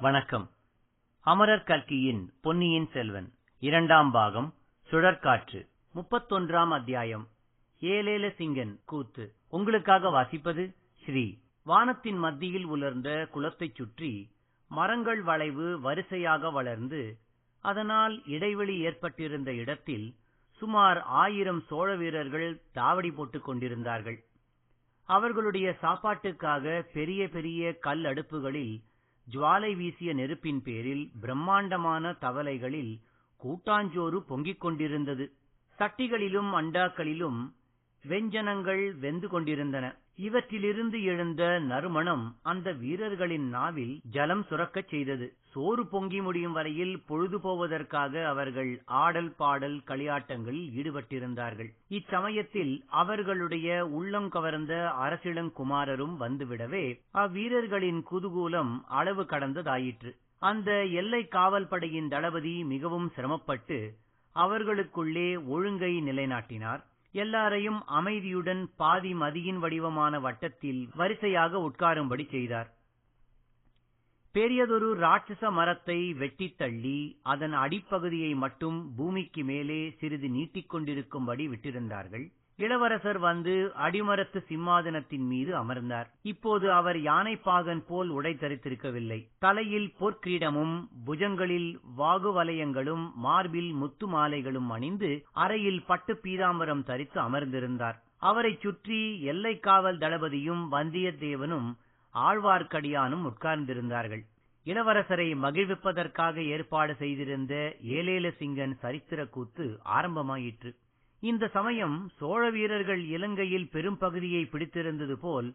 வணக்கம். அமரர் கல்கியின் பொன்னியின் செல்வன் 2ஆம் பாகம் சுழற்காற்று 31ஆம் அத்தியாயம் ஏலேல சிங்கன் கூத்து. உங்களுக்காக வாசிப்பது ஸ்ரீ. வானத்தின் மத்தியில் உலர்ந்த குளத்தைச் சுற்றி மரங்கள் வளைவு வரிசையாக வளர்ந்து அதனால் இடைவெளி ஏற்பட்டிருந்த இடத்தில் சுமார் 1000 சோழ வீரர்கள் தாவடி போட்டுக் கொண்டிருந்தார்கள். அவர்களுடைய சாப்பாட்டுக்காக பெரிய பெரிய கல் அடுப்புகளில் ஜுவாலை வீசிய நெருப்பின் பேரில் பிரம்மாண்டமான தவளைகளில் கூட்டாஞ்சோறு பொங்கிக் கொண்டிருந்தது. சட்டிகளிலும் அண்டாக்களிலும் வெஞ்சனங்கள் வெந்து கொண்டிருந்தன. இவற்றிலிருந்து எழுந்த நறுமணம் அந்த வீரர்களின் நாவில் ஜலம் சுரக்கச் செய்தது. சோறு பொங்கி முடியும் வரையில் பொழுது போவதற்காக அவர்கள் ஆடல் பாடல் களியாட்டங்களில் ஈடுபட்டிருந்தார்கள். இச்சமயத்தில் அவர்களுடைய உள்ளம் கவர்ந்த அரசிளங்குமாரரும் வந்துவிடவே அவ்வீரர்களின் குதூகூலம் அளவு கடந்ததாயிற்று. அந்த எல்லை காவல் படையின் தளபதி மிகவும் சிரமப்பட்டு அவர்களுக்குள்ளே ஒழுங்கை நிலைநாட்டினார். எல்லாரையும் அமைதியுடன் பாதி மதியின் வடிவமான வட்டத்தில் வரிசையாக உட்காரும்படி செய்தார். பெரியதொரு ராட்சச மரத்தை வெட்டித் தள்ளி அதன் அடிப்பகுதியை மட்டும் பூமிக்கு மேலே சிறிது நீட்டிக் கொண்டிருக்கும்படி விட்டிருந்தார்கள். இளவரசர் வந்து அடிமரத்து சிம்மாதனத்தின் மீது அமர்ந்தார். இப்போது அவர் யானைப்பாகன் போல் உடை தரித்திருக்கவில்லை. தலையில் பொற்கிரீடமும் புஜங்களில் வாகு வலயங்களும் மார்பில் முத்து மாலைகளும் அணிந்து அறையில் பட்டு பீதாம்பரம் தரித்து அமர்ந்திருந்தார். அவரைச் சுற்றி எல்லை காவல் தளபதியும் வந்தியத்தேவனும் ஆழ்வார்க்கடியானும் உட்கார்ந்திருந்தார்கள். இளவரசரை மகிழ்விப்பதற்காக ஏற்பாடு செய்திருந்த ஏலேல சிங்கன் சரித்திர கூத்து ஆரம்பமாயிற்று. இந்த சமயம் சோழ வீரர்கள் இலங்கையில் பெரும் பகுதியை பிடித்திருந்தது போல்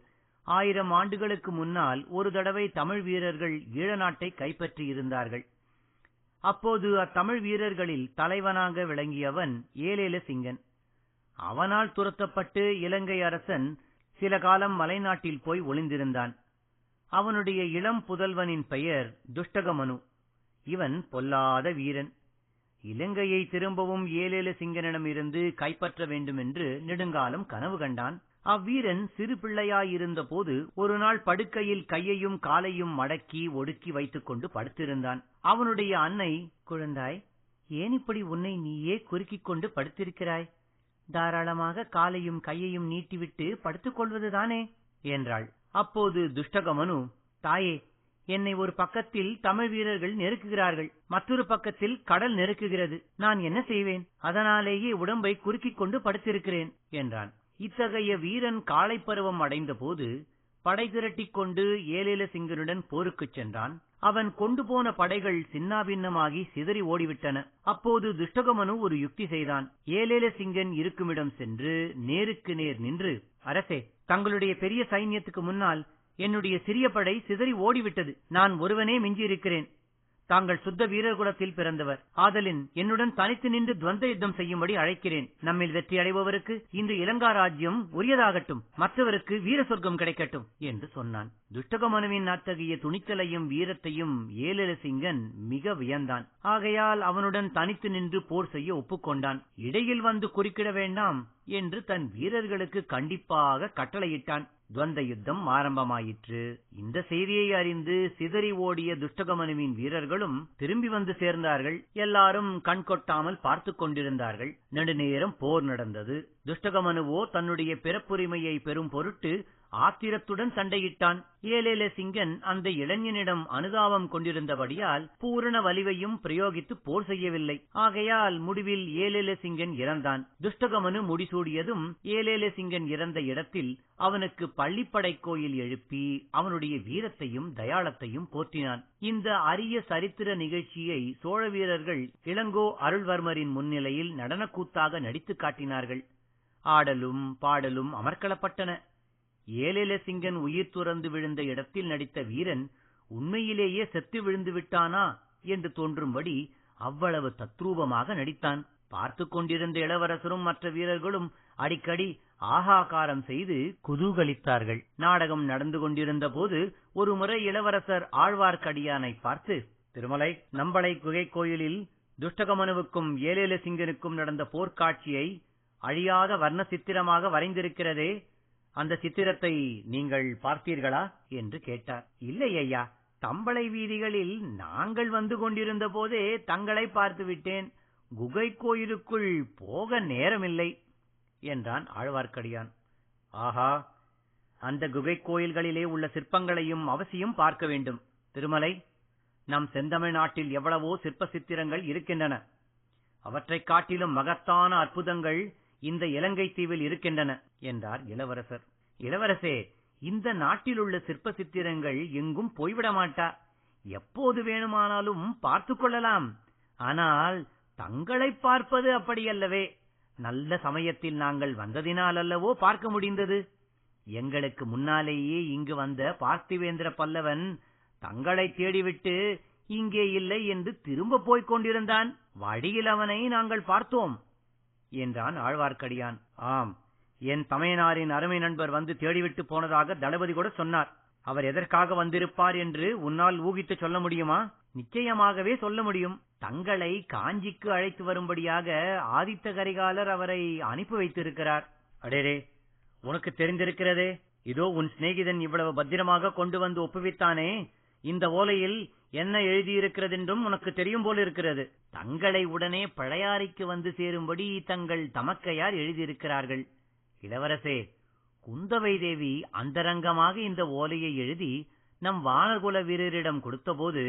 1000 ஆண்டுகளுக்கு முன்னால் ஒரு தடவை தமிழ் வீரர்கள் ஈழ நாட்டை கைப்பற்றியிருந்தார்கள். அப்போது அத்தமிழ் வீரர்களில் தலைவனாக விளங்கியவன் ஏலேல சிங்கன். அவனால் துரத்தப்பட்டு இலங்கை அரசன் சில காலம் மலைநாட்டில் போய் ஒளிந்திருந்தான். அவனுடைய இளம் புதல்வனின் பெயர் துஷ்டகமனு. இவன் பொல்லாத வீரன். இலங்கையை திரும்பவும் ஏலேல சிங்கனிடம் இருந்து கைப்பற்ற வேண்டும் என்று நெடுங்காலம் கனவு கண்டான். அவ்வீரன் சிறு பிள்ளையாயிருந்த போது ஒரு நாள் படுக்கையில் கையையும் காலையும் மடக்கி ஒடுக்கி வைத்துக் கொண்டு படுத்திருந்தான். அவனுடைய அன்னை, குழந்தாய், ஏன் இப்படி உன்னை நீயே குறுக்கிக் கொண்டு படுத்திருக்கிறாய்? தாராளமாக காலையும் கையையும் நீட்டிவிட்டு படுத்துக் கொள்வதுதானே என்றாள். அப்போது துஷ்டகமனு, தாயே, என்னை ஒரு பக்கத்தில் தமிழ் வீரர்கள் நெருக்குகிறார்கள், மற்றொரு பக்கத்தில் கடல் நெருக்குகிறது. நான் என்ன செய்வேன்? அதனாலேயே உடம்பை குறுக்கிக் கொண்டு படுத்திருக்கிறேன் என்றான். இத்தகைய வீரன் காளைப்பருவம் அடைந்த போது படை திரட்டிக் கொண்டு ஏலேல சிங்கனுடன் போருக்குச் சென்றான். அவன் கொண்டு போன படைகள் சின்னாபின்னமாகி சிதறி ஓடிவிட்டன. அப்போது துஷ்டகமனு ஒரு யுக்தி செய்தான். ஏலேல சிங்கன் இருக்குமிடம் சென்று நேருக்கு நேர் நின்று, அரசே, தங்களுடைய பெரிய சைன்யத்துக்கு முன்னால் என்னுடைய சிறிய படை சிதறி ஓடிவிட்டது. நான் ஒருவனே மிஞ்சியிருக்கிறேன். தாங்கள் சுத்த வீரர் குலத்தில் பிறந்தவர். ஆதலின் என்னுடன் தனித்து நின்று துவந்த யுத்தம் செய்யும்படி அழைக்கிறேன். நம்மில் வெற்றி அடைபவருக்கு இன்று இலங்கா ராஜ்யம் உரியதாகட்டும், மற்றவருக்கு வீர சொர்க்கம் கிடைக்கட்டும் என்று சொன்னான். துஷ்டகமனுவின் அத்தகைய துணிச்சலையும் வீரத்தையும் ஏலேல சிங்கன் மிக வியந்தான். ஆகையால் அவனுடன் தனித்து நின்று போர் செய்ய ஒப்புக்கொண்டான். இடையில் வந்து குறுக்கிட வேண்டாம் என்று தன் வீரர்களுக்கு கண்டிப்பாக கட்டளையிட்டான். துவந்த யுத்தம் ஆரம்பமாயிற்று. இந்த செய்தியை அறிந்து சிதறி ஓடிய துஷ்டகமனுவின் வீரர்களும் திரும்பி வந்து சேர்ந்தார்கள். எல்லாரும் கண் கொட்டாமல் பார்த்து கொண்டிருந்தார்கள். நெடுநேரம் போர் நடந்தது. துஷ்டகமனுவோ தன்னுடைய பிறப்புரிமையை பெறும் பொருட்டு ஆத்திரத்துடன் சண்டையிட்டான். ஏலேல சிங்கன் அந்த இளைஞனிடம் அனுதாபம் கொண்டிருந்தபடியால் பூரண வலிவையும் பிரயோகித்து போர் செய்யவில்லை. ஆகையால் முடிவில் ஏலேல சிங்கன் இறந்தான். துஷ்டகமனு முடிசூடியதும் ஏலேல சிங்கன் இறந்த இடத்தில் அவனுக்கு பள்ளிப்படை கோயில் எழுப்பி அவனுடைய வீரத்தையும் தயாளத்தையும் போற்றினான். இந்த அரிய சரித்திர நிகழ்ச்சியை சோழ வீரர்கள் இளங்கோ அருள்வர்மரின் முன்னிலையில் நடனக்கூத்தாக நடித்து காட்டினார்கள். ஆடலும் பாடலும் அமர்க்களப்பட்டன. ஏலேல சிங்கன் உயிர் துறந்து விழுந்த இடத்தில் நடித்த வீரன் உண்மையிலேயே செத்து விழுந்து விட்டானா என்று தோன்றும்படி அவ்வளவு தத்ரூபமாக நடித்தான். பார்த்து கொண்டிருந்த இளவரசரும் மற்ற வீரர்களும் அடிக்கடி ஆகாகாரம் செய்து குதூகலித்தார்கள். நாடகம் நடந்து கொண்டிருந்த போது ஒரு முறை இளவரசர் ஆழ்வார்க்கடியானை பார்த்து, திருமலை நம்பளை குகை கோயிலில் துஷ்டகமனுவுக்கும் ஏலேல சிங்கனுக்கும் நடந்த போர்க்காட்சியை அழியாத வர்ண சித்திரமாக வரைந்திருக்கிறதே, அந்த சித்திரத்தை நீங்கள் பார்த்தீர்களா என்று கேட்டார். இல்லை ஐயா, தம்பளை வீதிகளில் நாங்கள் வந்து கொண்டிருந்த போதே தங்களை பார்த்து விட்டேன். குகை கோயிலுக்குள் போக நேரமில்லை என்றான் ஆழ்வார்க்கடியான். ஆஹா, அந்த குகை கோயில்களிலே உள்ள சிற்பங்களையும் அவசியம் பார்க்க வேண்டும். திருமலை, நம் செந்தமிழ்நாட்டில் எவ்வளவோ சிற்ப சித்திரங்கள் இருக்கின்றன. அவற்றைக் காட்டிலும் மகத்தான அற்புதங்கள் இந்த இலங்கை தீவில் இருக்கின்றன என்றார் இளவரசர். இளவரசே, இந்த நாட்டிலுள்ள சிற்ப சித்திரங்கள் எங்கும் போய்விட மாட்டா. எப்போது வேணுமானாலும் பார்த்து கொள்ளலாம். ஆனால் தங்களை பார்ப்பது அப்படியல்லவே. நல்ல சமயத்தில் நாங்கள் வந்ததினால் அல்லவோ பார்க்க முடிந்தது. எங்களுக்கு முன்னாலேயே இங்கு வந்த பார்த்திவேந்திர பல்லவன் தங்களை தேடிவிட்டு இங்கே இல்லை என்று திரும்ப போய்க் கொண்டிருந்தான். வழியில் அவனை நாங்கள் பார்த்தோம் என்றான் ஆழ்வார்க்கடியான். ஆம், என் தமையனாரின் அருமை நண்பர் வந்து தேடிவிட்டு போனதாக தளபதி கூட சொன்னார். அவர் எதற்காக வந்திருப்பார் என்று உன்னால் ஊகித்து சொல்ல முடியுமா? நிச்சயமாகவே சொல்ல முடியும். தங்களை காஞ்சிக்கு அழைத்து வரும்படியாக ஆதித்த கரிகாலர் அவரை அனுப்பி வைத்திருக்கிறார். அடேரே, உனக்கு தெரிந்திருக்கிறதே. இதோ உன் சிநேகிதன் இவ்வளவு பத்திரமாக கொண்டு வந்து ஒப்புவித்தானே, இந்த ஓலையில் என்ன எழுதியிருக்கிறதென்றும் உனக்கு தெரியும் போல இருக்கிறது. தங்களை உடனே பழையாறைக்கு வந்து சேரும்படி தங்கள் தமக்கையார் எழுதியிருக்கிறார்கள். இளவரசே, குந்தவை தேவி அந்தரங்கமாக இந்த ஓலையை எழுதி நம் வானர்குல வீரரிடம் கொடுத்தபோது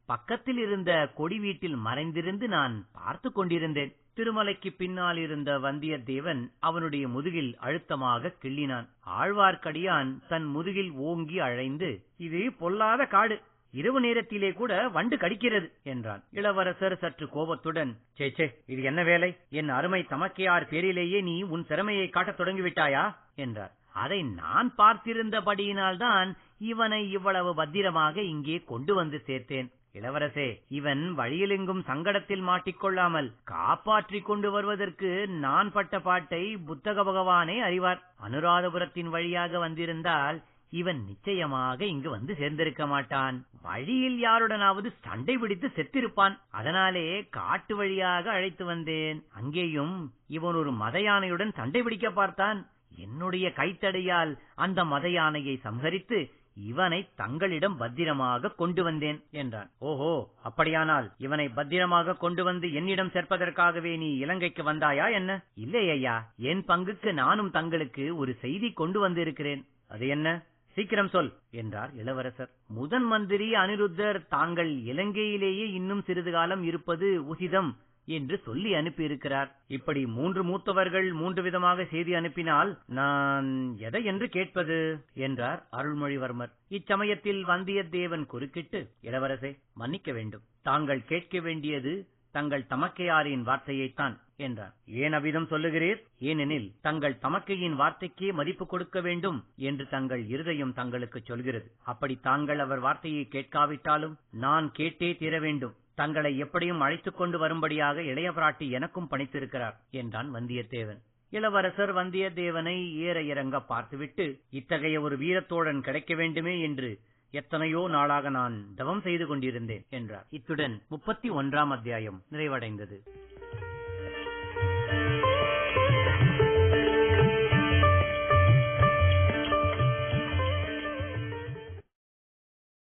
பக்கத்தில் இருந்த கொடி வீட்டில் மறைந்திருந்து நான் பார்த்து கொண்டிருந்தேன். திருமலைக்கு பின்னால் இருந்த வந்தியத்தேவன் அவனுடைய முதுகில் அழுத்தமாக கிள்ளினான். ஆழ்வார்க்கடியான் தன் முதுகில் ஓங்கி அழைந்து, இது பொல்லாத காடு, இரவு நேரத்திலே கூட வண்டு கடிக்கிறது என்றான். இளவரசர் சற்று கோபத்துடன், சே, இது என்ன வேலை? என் அருமை தமக்கையார் பேரிலேயே நீ உன் திறமையை காட்டத் தொடங்கிவிட்டாயா என்றார். அதை நான் பார்த்திருந்தபடியினால்தான் இவனை இவ்வளவு பத்திரமாக இங்கே கொண்டு வந்து சேர்த்தேன். இளவரசே, இவன் வழியிலெங்கும் சங்கடத்தில் மாட்டிக்கொள்ளாமல் காப்பாற்றிக் கொண்டு வருவதற்கு நான் பட்ட பாட்டை புத்தக பகவானே அறிவார். அனுராதபுரத்தின் வழியாக வந்திருந்தால் இவன் நிச்சயமாக இங்கு வந்து சேர்ந்திருக்க மாட்டான். வழியில் யாருடனாவது சண்டை பிடித்து செத்திருப்பான். அதனாலே காட்டு வழியாக அழைத்து வந்தேன். அங்கேயும் இவன் ஒரு மத யானையுடன் சண்டை பிடிக்க பார்த்தான். என்னுடைய கைத்தடையால் அந்த மத யானையை சம்ஹரித்து இவனை தங்களிடம் பத்திரமாக கொண்டு வந்தேன் என்றான். ஓஹோ, அப்படியானால் இவனை பத்திரமாக கொண்டு வந்து என்னிடம் சேர்ப்பதற்காகவே நீ இலங்கைக்கு வந்தாயா என்ன? இல்லை ஐயா, என் பங்குக்கு நானும் தங்களுக்கு ஒரு செய்தி கொண்டு வந்திருக்கிறேன். அது என்ன? சீக்கிரம் சொல் என்றார் இளவரசர். முதன் மந்திரி அனிருத்தர் தாங்கள் இலங்கையிலேயே இன்னும் சிறிது காலம் இருப்பது உசிதம் என்று சொல்லி அனுப்பியிருக்கிறார். இப்படி 3 மூத்தவர்கள் 3 விதமாக செய்தி அனுப்பினால் நான் எதை என்று கேட்பது என்றார் அருள்மொழிவர்மர். இச்சமயத்தில் வந்தியத்தேவன் குறுக்கிட்டு, இளவரசே, மன்னிக்க வேண்டும். தாங்கள் கேட்க வேண்டியது தங்கள் தமக்கையாரின் வார்த்தையைத்தான் என்றார். ஏன் அவ்விதம் சொல்லுகிறீர்? ஏனெனில் தங்கள் தமக்கையின் வார்த்தைக்கே மதிப்பு கொடுக்க வேண்டும் என்று தங்கள் இருதயம் தங்களுக்கு சொல்கிறது. அப்படி தாங்கள் அவர் வார்த்தையை கேட்காவிட்டாலும் நான் கேட்டே தீர வேண்டும். தங்களை எப்படியும் அழைத்துக் கொண்டு வரும்படியாக இளைய பிராட்டி எனக்கும் பணித்திருக்கிறார் என்றான் வந்தியத்தேவன். இளவரசர் வந்தியத்தேவனை ஏற இறங்க பார்த்துவிட்டு, இத்தகைய ஒரு வீரத்தோழன் கிடைக்க வேண்டுமே என்று எத்தனையோ நாளாக நான் தவம் செய்து கொண்டிருந்தேன் என்றார். இத்துடன் 31ஆம் அத்தியாயம் நிறைவடைந்தது.